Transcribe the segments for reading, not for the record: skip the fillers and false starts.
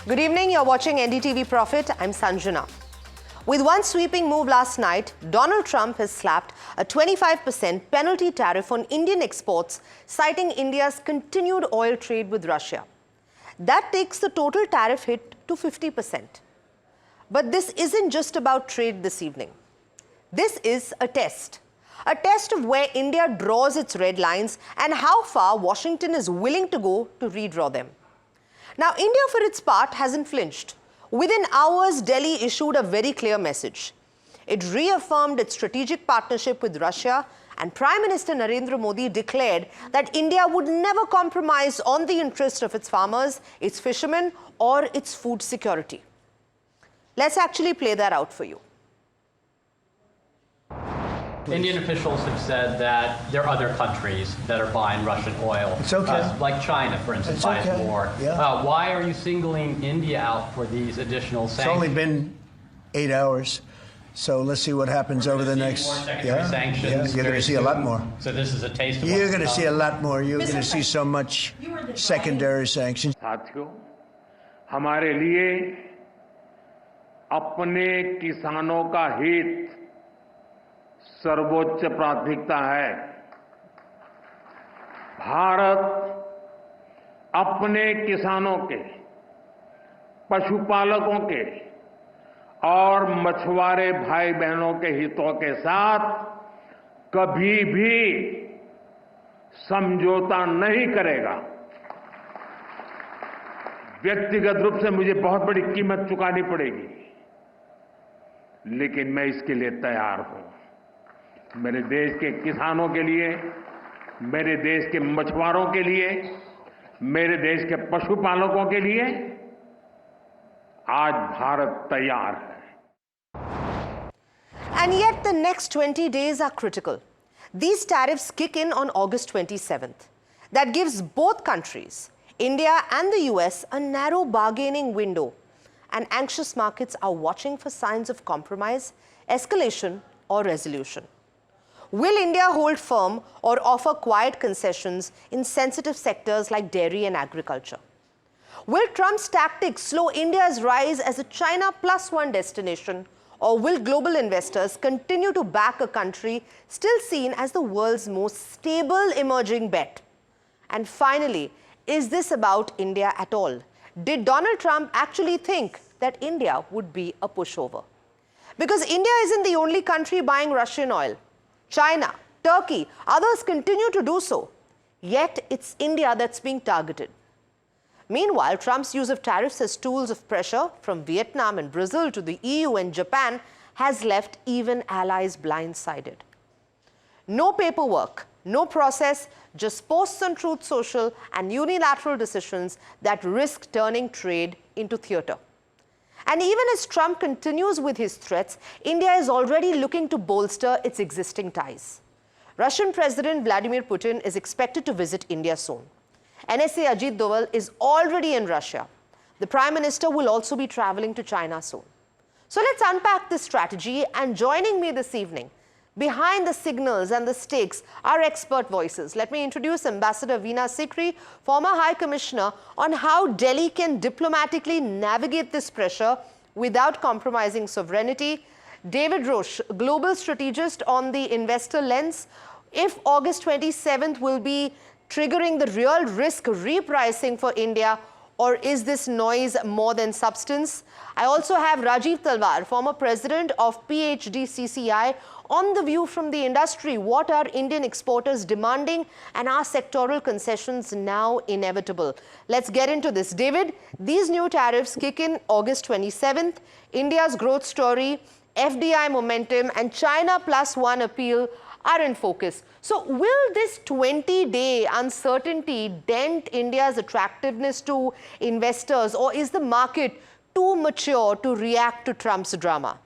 Good evening, you're watching NDTV Profit. I'm Sanjana. With one sweeping move last night, Donald Trump has slapped a 25% penalty tariff on Indian exports, citing India's continued oil trade with Russia. That takes the total tariff hit to 50%. But this isn't just about trade this evening. This is a test of where India draws its red lines and how far Washington is willing to go to redraw them. Now, India, for its part, hasn't flinched. Within hours, Delhi issued a very clear message. It reaffirmed its strategic partnership with Russia, and Prime Minister Narendra Modi declared that India would never compromise on the interest of its farmers, its fishermen, or its food security. Let's actually play that out for you. Indian officials have said that there are other countries that are buying Russian oil. It's okay. Like China, for instance, buys more. Yeah. Why are you singling India out for these additional sanctions? It's only been 8 hours, so let's see what happens over the next. Sanctions. You're going to see a lot more. So this is a taste of You're going to see a lot more. You're going to see so much secondary sanctions. साथियों, हमारे लिए अपने किसानों का हित सर्वोच्च प्राथमिकता है। भारत अपने किसानों के, पशुपालकों के और मछुआरे भाई बहनों के हितों के साथ कभी भी समझौता नहीं करेगा। व्यक्तिगत रूप से मुझे बहुत बड़ी कीमत चुकानी पड़ेगी, लेकिन मैं इसके लिए तैयार हूं। मेरे देश के किसानों के लिए, मेरे देश के मछुआरों के लिए, मेरे देश के पशुपालकों के लिए आज भारत तैयार है। And yet the next 20 days are critical. These tariffs kick in on August 27th. That gives both countries, India and the US, a narrow bargaining window. And anxious markets are watching for signs of compromise, escalation, or resolution. Will India hold firm or offer quiet concessions in sensitive sectors like dairy and agriculture? Will Trump's tactics slow India's rise as a China +1 destination, or will global investors continue to back a country still seen as the world's most stable emerging bet? And finally, is this about India at all? Did Donald Trump actually think that India would be a pushover? Because India isn't the only country buying Russian oil. China, Turkey, others continue to do so. Yet it's India that's being targeted. Meanwhile, Trump's use of tariffs as tools of pressure from Vietnam and Brazil to the EU and Japan has left even allies blindsided. No paperwork, no process, just posts on Truth Social and unilateral decisions that risk turning trade into theater. And even as Trump continues with his threats, India is already looking to bolster its existing ties. Russian President Vladimir Putin is expected to visit India soon. NSA Ajit Doval is already in Russia. The Prime Minister will also be traveling to China soon. So let's unpack this strategy, and joining me this evening, behind the signals and the stakes, are expert voices. Let me introduce Ambassador Veena Sikri, former High Commissioner, on how Delhi can diplomatically navigate this pressure without compromising sovereignty. David Roche, global strategist on the investor lens. If August 27th will be triggering the real risk repricing for India, or is this noise more than substance? I also have Rajiv Talwar, former president of PhD CCI, on the view from the industry. What are Indian exporters demanding, and are sectoral concessions now inevitable? Let's get into this. David, these new tariffs kick in August 27th. India's growth story, FDI momentum, and China +1 appeal are in focus. So will this 20-day uncertainty dent India's attractiveness to investors, or is the market too mature to react to Trump's drama?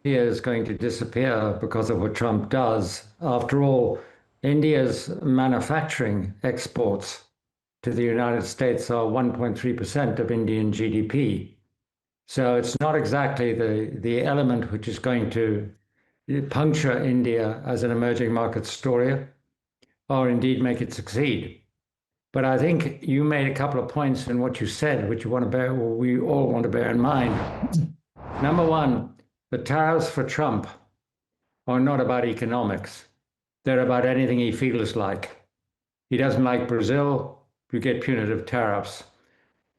India is going to disappear because of what Trump does. After all, India's manufacturing exports to the United States are 1.3% of Indian GDP. So it's not exactly the element which is going to puncture India as an emerging market story, or indeed make it succeed. But I think you made a couple of points in what you said, which we all want to bear in mind. Number one, the tariffs for Trump are not about economics. They're about anything he feels like. He doesn't like Brazil, you get punitive tariffs.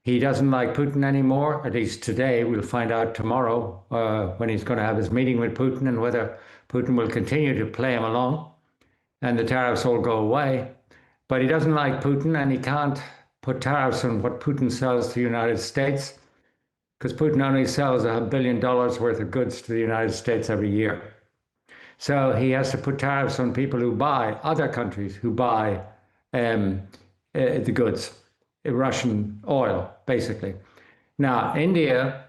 He doesn't like Putin anymore, at least today. We'll find out tomorrow when he's going to have his meeting with Putin and whether Putin will continue to play him along and the tariffs all go away. But he doesn't like Putin, and he can't put tariffs on what Putin sells to the United States, because Putin only sells $1 billion worth of goods to the United States every year. So he has to put tariffs on people who buy, other countries who buy the goods, Russian oil, basically. Now, India,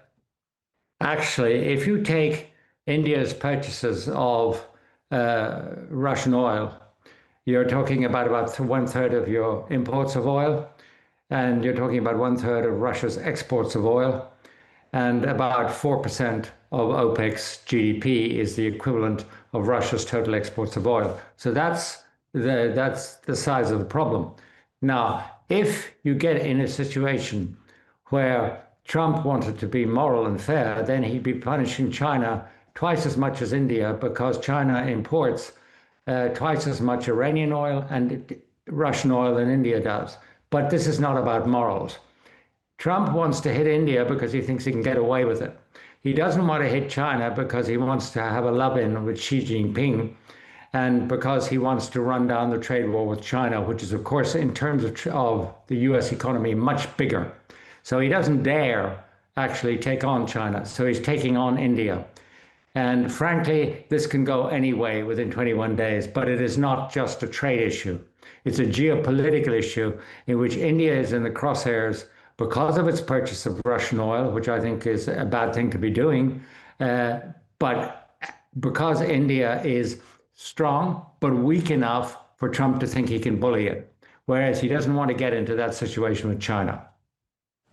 actually, if you take India's purchases of Russian oil, you're talking about 1/3 of your imports of oil, and you're talking about 1/3 of Russia's exports of oil, and about 4% of OPEC's GDP is the equivalent of Russia's total exports of oil. So that's the size of the problem. Now, if you get in a situation where Trump wanted to be moral and fair, then he'd be punishing China twice as much as India, because China imports twice as much Iranian oil and Russian oil than India does. But this is not about morals. Trump wants to hit India because he thinks he can get away with it. He doesn't want to hit China because he wants to have a love-in with Xi Jinping, and because he wants to run down the trade war with China, which is, of course, in terms of the US economy, much bigger. So he doesn't dare actually take on China. So he's taking on India. And frankly, this can go any way within 21 days, but it is not just a trade issue. It's a geopolitical issue in which India is in the crosshairs because of its purchase of Russian oil, which I think is a bad thing to be doing. But because India is strong, but weak enough for Trump to think he can bully it, whereas he doesn't want to get into that situation with China.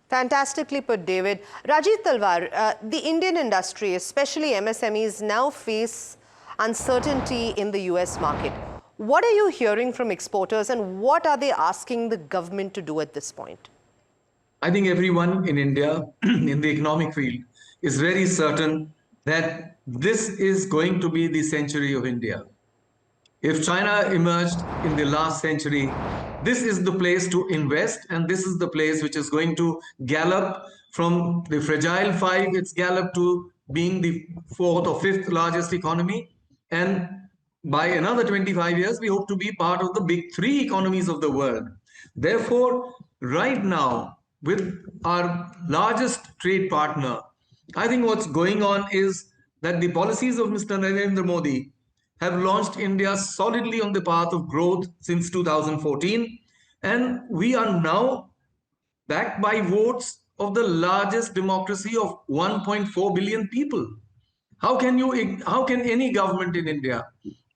Fantastically put, David. Rajit Talwar, the Indian industry, especially MSMEs, now face uncertainty in the US market. What are you hearing from exporters, and what are they asking the government to do at this point? I think everyone in India, in the economic field, is very certain that this is going to be the century of India. If China emerged in the last century, this is the place to invest, and this is the place which is going to gallop from the fragile 5, it's galloped to being the 4th or 5th largest economy. And by another 25 years, we hope to be part of the big 3 economies of the world. Therefore, right now, with our largest trade partner, I think what's going on is that the policies of Mr. Narendra Modi have launched India solidly on the path of growth since 2014. And we are now backed by votes of the largest democracy of 1.4 billion people. How can any government in India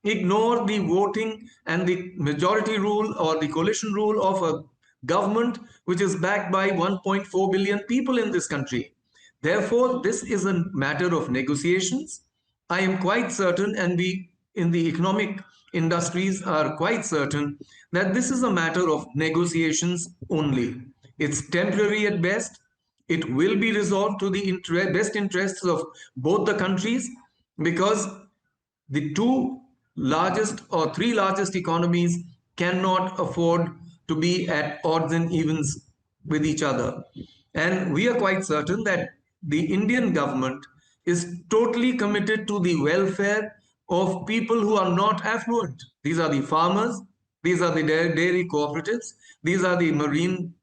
ignore the voting and the majority rule or the coalition rule of a government which is backed by 1.4 billion people in this country? Therefore, this is a matter of negotiations. I am quite certain, and we in the economic industries are quite certain, that this is a matter of negotiations only. It's temporary at best. It will be resolved to the best interests of both the countries, because the 2 largest or 3 largest economies cannot afford to be at odds and evens with each other. And we are quite certain that the Indian government is totally committed to the welfare of people who are not affluent. These are the farmers, these are the dairy cooperatives, these are the marine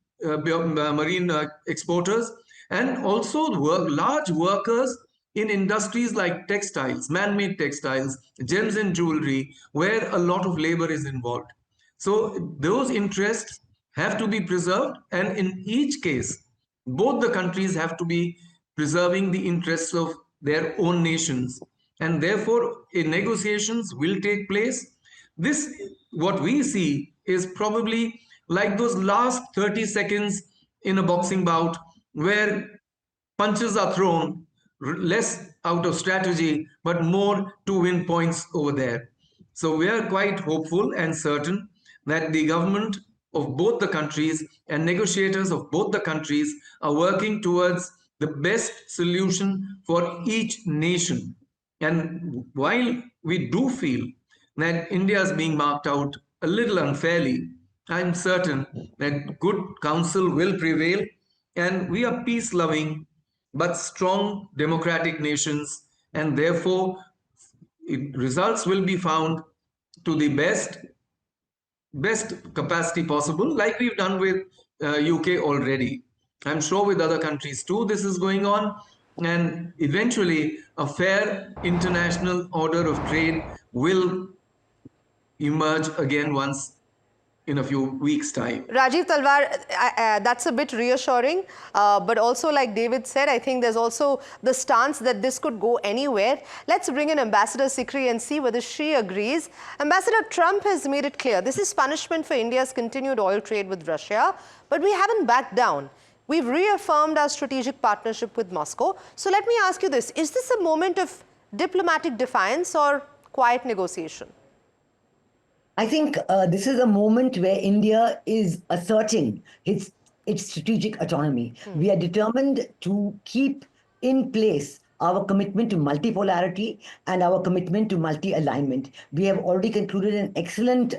exporters, and also large workers in industries like textiles, man-made textiles, gems and jewelry, where a lot of labor is involved. So those interests have to be preserved, and in each case, both the countries have to be preserving the interests of their own nations. And therefore, negotiations will take place. This, what we see, is probably like those last 30 seconds in a boxing bout where punches are thrown, less out of strategy, but more to win points over there. So we are quite hopeful and certain that the government of both the countries, and negotiators of both the countries are working towards the best solution for each nation. And while we do feel that India is being marked out a little unfairly, I'm certain that good counsel will prevail, and we are peace loving but strong democratic nations, and therefore results will be found to the best capacity possible, like we've done with UK already. I'm sure with other countries too this is going on, and eventually a fair international order of trade will emerge again once in a few weeks' time. Rajiv Talwar, that's a bit reassuring, but also like David said, I think there's also the stance that this could go anywhere. Let's bring in Ambassador Sikri and see whether she agrees. Ambassador, Trump has made it clear this is punishment for India's continued oil trade with Russia, but we haven't backed down. We've reaffirmed our strategic partnership with Moscow. So let me ask you this, is this a moment of diplomatic defiance or quiet negotiation? I think this is a moment where India is asserting its strategic autonomy. We are determined to keep in place our commitment to multipolarity and our commitment to multi-alignment. We have already concluded an excellent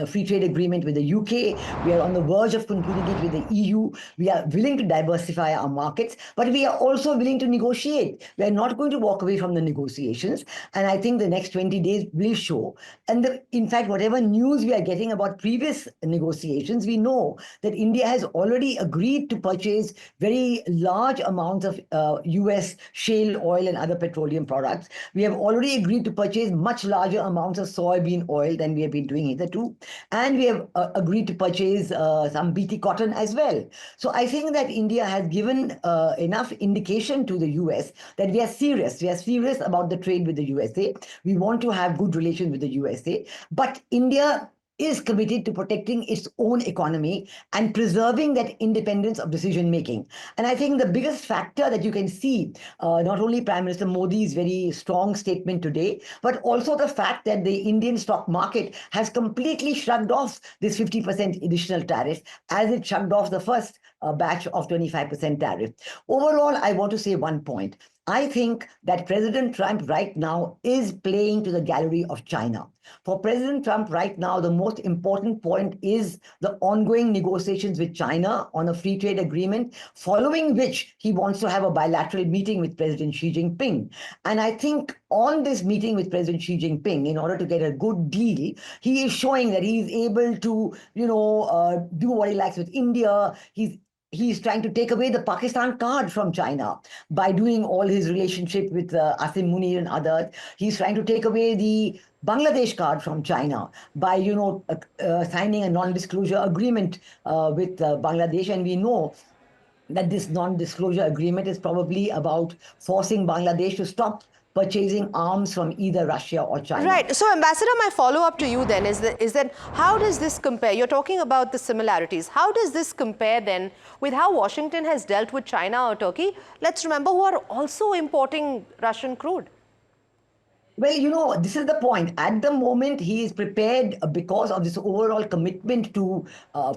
free trade agreement with the UK. We are on the verge of concluding it with the EU. We are willing to diversify our markets, but we are also willing to negotiate. We are not going to walk away from the negotiations. And I think the next 20 days will show. And in fact, whatever news we are getting about previous negotiations, we know that India has already agreed to purchase very large amounts of US shale oil and other petroleum products. We have already agreed to purchase much larger amounts of soybean oil than we have been doing hitherto. And we have agreed to purchase some BT cotton as well. So I think that India has given enough indication to the US that we are serious. We are serious about the trade with the USA. We want to have good relations with the USA. But India is committed to protecting its own economy and preserving that independence of decision making. And I think the biggest factor that you can see, not only Prime Minister Modi's very strong statement today, but also the fact that the Indian stock market has completely shrugged off this 50% additional tariff, as it shrugged off the first batch of 25% tariff. Overall, I want to say one point. I think that President Trump right now is playing to the gallery of China. For President Trump right now, the most important point is the ongoing negotiations with China on a free trade agreement, following which he wants to have a bilateral meeting with President Xi Jinping. And I think on this meeting with President Xi Jinping, in order to get a good deal, he is showing that he is able to, do what he likes with India. He's trying to take away the Pakistan card from China by doing all his relationship with Asim Munir and others. He's trying to take away the Bangladesh card from China by, signing a non-disclosure agreement with Bangladesh. And we know that this non-disclosure agreement is probably about forcing Bangladesh to stop purchasing arms from either Russia or China. Right. So, Ambassador, my follow-up to you then is that how does this compare? You're talking about the similarities. How does this compare then with how Washington has dealt with China or Turkey? Let's remember, who are also importing Russian crude. Well, this is the point. At the moment, he is prepared because of this overall commitment to,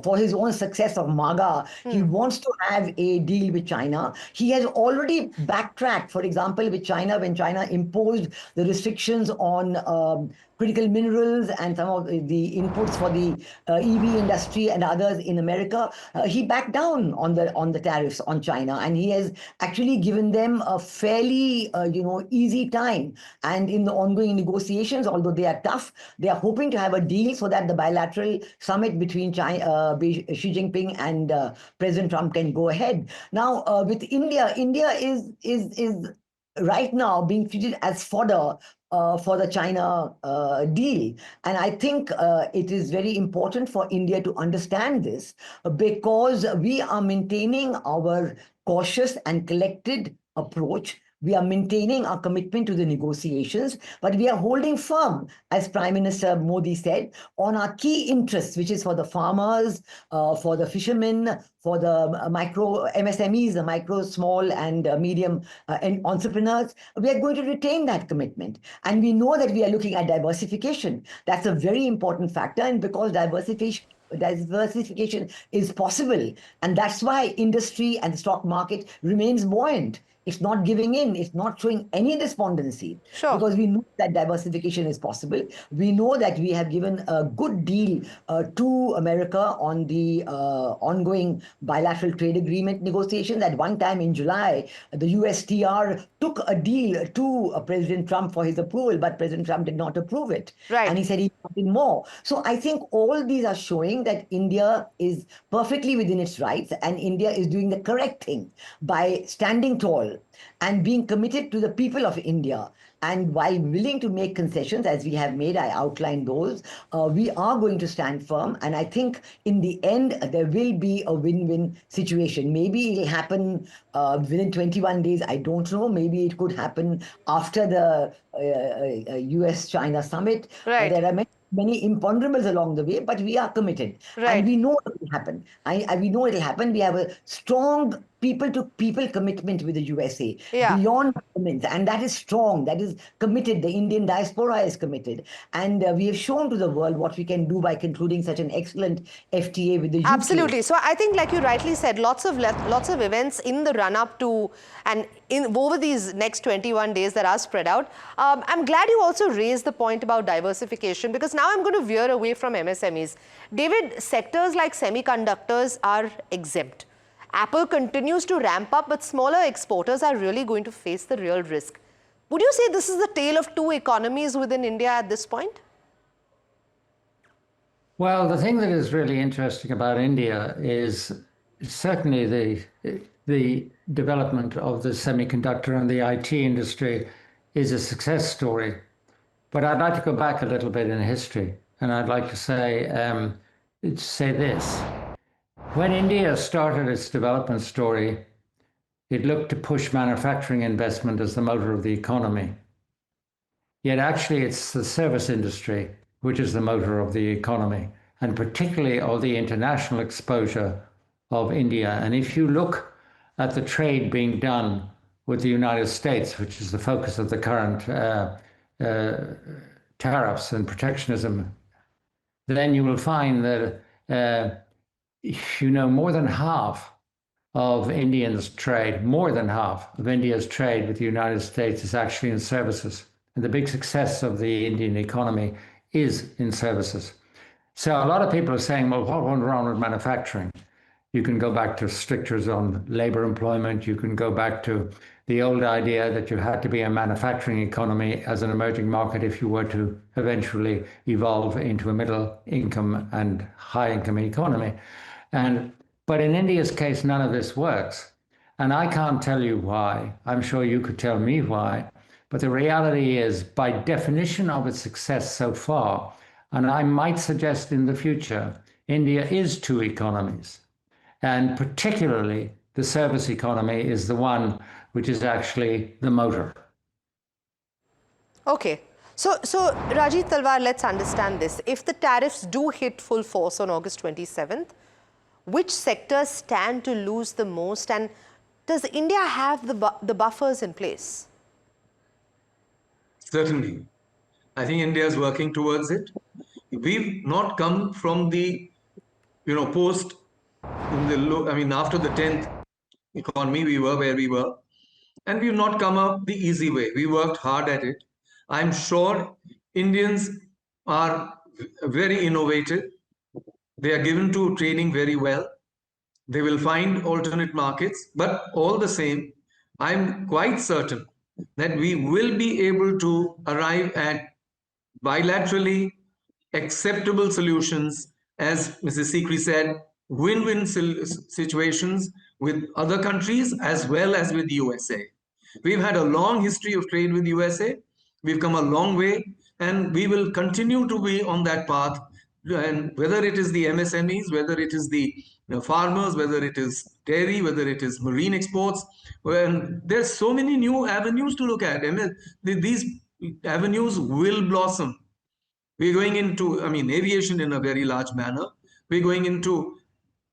for his own success of MAGA. He wants to have a deal with China. He has already backtracked, for example, with China, when China imposed the restrictions on critical minerals and some of the inputs for the EV industry and others in America. He backed down on the tariffs on China, and he has actually given them a fairly easy time. And in the ongoing negotiations, although they are tough, they are hoping to have a deal so that the bilateral summit between China, Xi Jinping and President Trump can go ahead. Now, with India is right now being treated as fodder for the China deal. And I think it is very important for India to understand this, because we are maintaining our cautious and collected approach. We are maintaining our commitment to the negotiations, but we are holding firm, as Prime Minister Modi said, on our key interests, which is for the farmers, for the fishermen, for the micro MSMEs, the micro, small and medium and entrepreneurs. We are going to retain that commitment. And we know that we are looking at diversification. That's a very important factor. And because diversification is possible. And that's why industry and the stock market remains buoyant. It's not giving in. It's not showing any despondency. Sure. Because we know that diversification is possible. We know that we have given a good deal to America on the ongoing bilateral trade agreement negotiations. At one time in July, the USTR took a deal to President Trump for his approval, but President Trump did not approve it. Right. And he said he wanted more. So I think all these are showing that India is perfectly within its rights, and India is doing the correct thing by standing tall and being committed to the people of India. And while willing to make concessions, as we have made, I outlined those, we are going to stand firm. And I think in the end, there will be a win-win situation. Maybe it'll happen within 21 days. I don't know. Maybe it could happen after the US-China summit. Right. There are many imponderables along the way, but we are committed. Right. And we know it will happen. We know it will happen. We have a strong people-to-people commitment with the USA beyond governments, and that is strong. That is committed. The Indian diaspora is committed, and we have shown to the world what we can do by concluding such an excellent FTA with the UK. Absolutely. So I think, like you rightly said, lots of events in the run-up to and over these next 21 days that are spread out. I'm glad you also raised the point about diversification, because now I'm going to veer away from MSMEs. David, sectors like semiconductors are exempt. Apple continues to ramp up, but smaller exporters are really going to face the real risk. Would you say this is the tale of two economies within India at this point? Well, the thing that is really interesting about India is certainly the development of the semiconductor and the IT industry is a success story. But I'd like to go back a little bit in history, and I'd like to say this. When India started its development story, it looked to push manufacturing investment as the motor of the economy. Yet actually it's the service industry which is the motor of the economy, and particularly of the international exposure of India. And if you look at the trade being done with the United States, which is the focus of the current tariffs and protectionism, then you will find that more than half of Indians' trade, more than half of India's trade with the United States is actually in services. And the big success of the Indian economy is in services. So a lot of people are saying, well, what went wrong with manufacturing? You can go back to strictures on labor employment. You can go back to the old idea that you had to be a manufacturing economy as an emerging market if you were to eventually evolve into a middle income and high income economy. But in India's case, none of this works. And I can't tell you why. I'm sure you could tell me why. But the reality is, by definition of its success so far, and I might suggest in the future, India is two economies. And particularly the service economy is the one which is actually the motor. Okay. So Rajit Talwar, let's understand this. If the tariffs do hit full force on August 27th, which sectors stand to lose the most, and does India have the buffers in place? Certainly. I think India is working towards it. We've not come from the, post, after the 10th economy, we were where we were. And we've not come up the easy way. We worked hard at it. I'm sure Indians are very innovative. They are given to trading very well. They will find alternate markets. But all the same, I'm quite certain that we will be able to arrive at bilaterally acceptable solutions, as Mrs. Sikri said, win-win situations with other countries as well as with USA. We've had a long history of trade with USA. We've come a long way, and we will continue to be on that path. And whether it is the MSMEs, whether it is the farmers, whether it is dairy, whether it is marine exports, when there's so many new avenues to look at. These avenues will blossom. We're going into, aviation in a very large manner. We're going into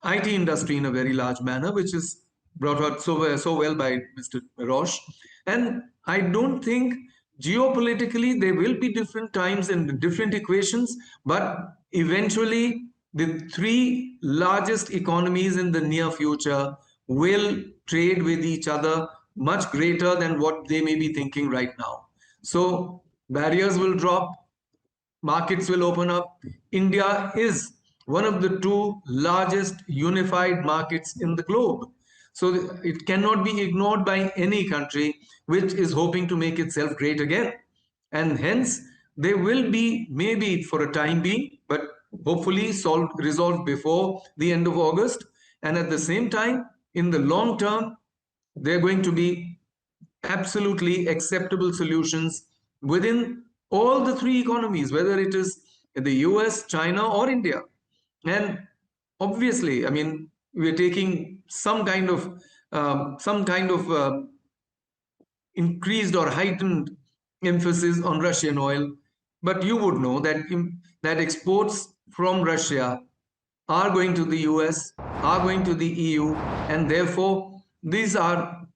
IT industry in a very large manner, which is brought out so well by Mr. Roche. And I don't think geopolitically there will be different times and different equations, but eventually the three largest economies in the near future will trade with each other much greater than what they may be thinking right now. So barriers will drop, markets will open up. India is one of the two largest unified markets in the globe. So it cannot be ignored by any country which is hoping to make itself great again. And hence, they will be, maybe for a time being, but hopefully resolved before the end of August. And at the same time, in the long term, they're going to be absolutely acceptable solutions within all the three economies, whether it is the US, China, or India. And obviously, I mean, we're taking some kind of increased or heightened emphasis on Russian oil, but you would know that that exports from Russia are going to the US, are going to the EU, and therefore these are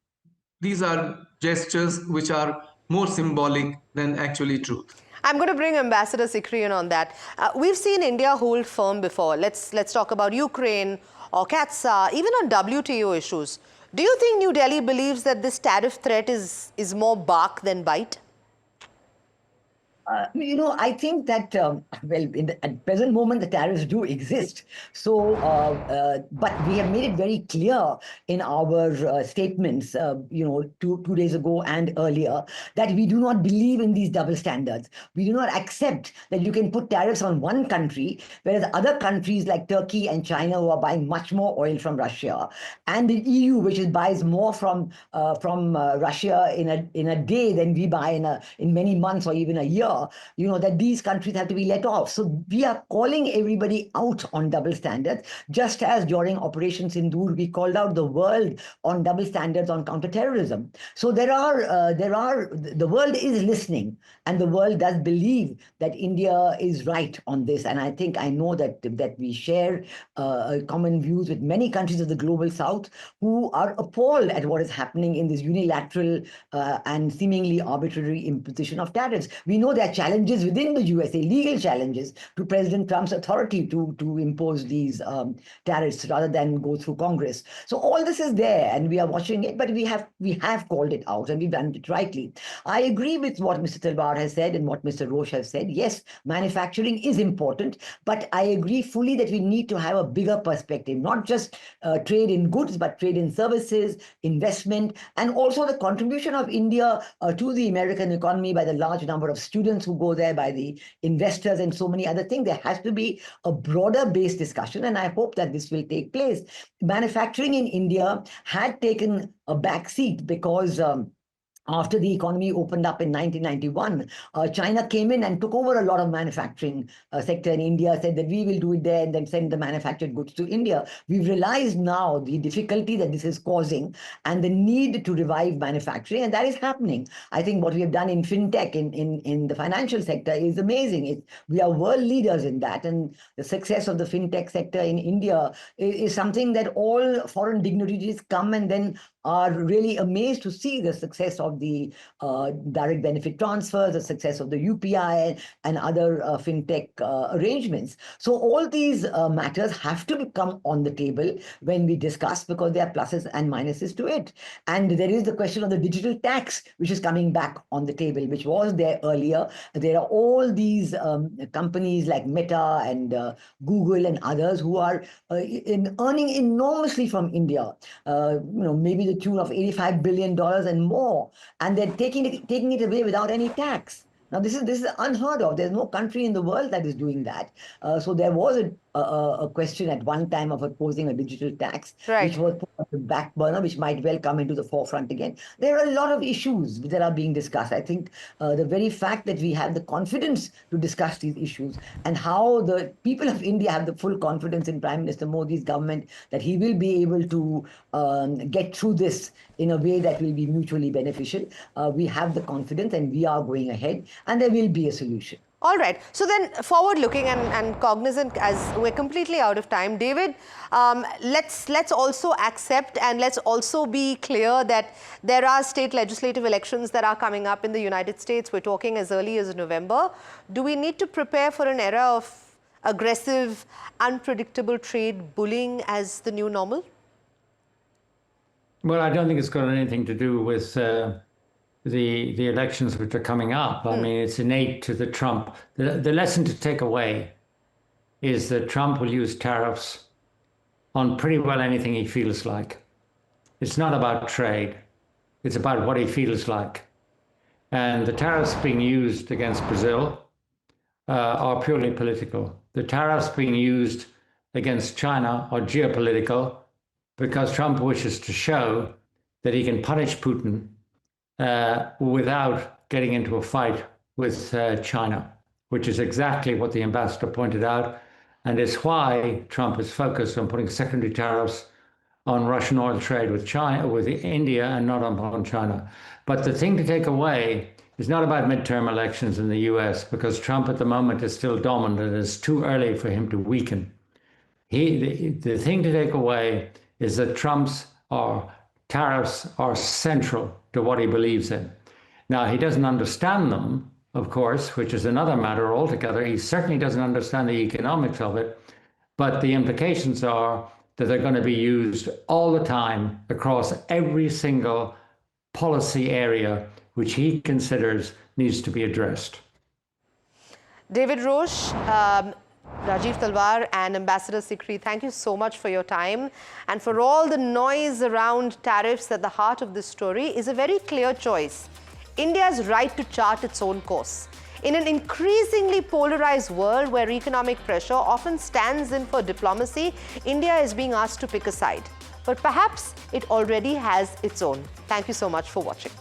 gestures which are more symbolic than actually truth. I'm going to bring Ambassador Sikri in on that. We've seen India hold firm before. Let's talk about Ukraine or CATSA, even on WTO issues. Do you think New Delhi believes that this tariff threat is more bark than bite? I think that, at present moment, the tariffs do exist. So, but we have made it very clear in our statements, 2 days ago and earlier, that we do not believe in these double standards. We do not accept that you can put tariffs on one country, whereas other countries like Turkey and China, who are buying much more oil from Russia, and the EU, which buys more from Russia in a day than we buy in many months or even a year, that these countries have to be let off. So we are calling everybody out on double standards, just as during Operation Sindoor, we called out the world on double standards on counterterrorism. So the world is listening, and the world does believe that India is right on this. And I know that we share common views with many countries of the global South who are appalled at what is happening in this unilateral and seemingly arbitrary imposition of tariffs. We know there are challenges within the USA, legal challenges to President Trump's authority to impose these tariffs rather than go through Congress. So all this is there, and we are watching it, but we have called it out, and we've done it rightly. I agree with what Mr. Talwar has said and what Mr. Roche has said. Yes, manufacturing is important, but I agree fully that we need to have a bigger perspective, not just trade in goods, but trade in services, investment, and also the contribution of India to the American economy by the large number of students who go there, by the investors, and so many other things. There has to be a broader based discussion, and I hope that this will take place. Manufacturing in India had taken a back seat because after the economy opened up in 1991, China came in and took over a lot of manufacturing sector in India, said that we will do it there and then send the manufactured goods to India. We've realized now the difficulty that this is causing and the need to revive manufacturing, and that is happening. I think what we have done in fintech, in the financial sector, is amazing. We are world leaders in that, and the success of the fintech sector in India is something that all foreign dignitaries come and then are really amazed to see the success of the direct benefit transfers, the success of the UPI and other fintech arrangements. So all these matters have to come on the table when we discuss, because there are pluses and minuses to it. And there is the question of the digital tax, which is coming back on the table, which was there earlier. There are all these companies like Meta and Google and others who are earning enormously from India, maybe the tune of $85 billion and more, and they're taking it away without any tax. Now, this is unheard of. There's no country in the world that is doing that. So there was a question at one time of imposing a digital tax, right, which was put on the back burner, which might well come into the forefront again. There are a lot of issues that are being discussed. I think the very fact that we have the confidence to discuss these issues, and how the people of India have the full confidence in Prime Minister Modi's government that he will be able to get through this in a way that will be mutually beneficial. We have the confidence, and we are going ahead, and there will be a solution. All right. So then, forward-looking and cognizant, as we're completely out of time, David, let's also accept and let's also be clear that there are state legislative elections that are coming up in the United States. We're talking as early as November. Do we need to prepare for an era of aggressive, unpredictable trade bullying as the new normal? Well, I don't think it's got anything to do with the elections which are coming up. I mean, it's innate to the Trump. The lesson to take away is that Trump will use tariffs on pretty well anything he feels like. It's not about trade. It's about what he feels like. And the tariffs being used against Brazil are purely political. The tariffs being used against China are geopolitical because Trump wishes to show that he can punish Putin without getting into a fight with China, which is exactly what the ambassador pointed out, and is why Trump is focused on putting secondary tariffs on Russian oil trade with China, with India, and not on China. But the thing to take away is not about midterm elections in the US, because Trump at the moment is still dominant. It's too early for him to weaken. The thing to take away is that tariffs are central to what he believes in. Now, he doesn't understand them, of course, which is another matter altogether. He certainly doesn't understand the economics of it, but the implications are that they're going to be used all the time across every single policy area which he considers needs to be addressed. David Roche, Rajiv Talwar and Ambassador Sikri, thank you so much for your time and for all the noise around tariffs. At the heart of this story is a very clear choice: India's right to chart its own course. In an increasingly polarized world where economic pressure often stands in for diplomacy, India is being asked to pick a side. But perhaps it already has its own. Thank you so much for watching.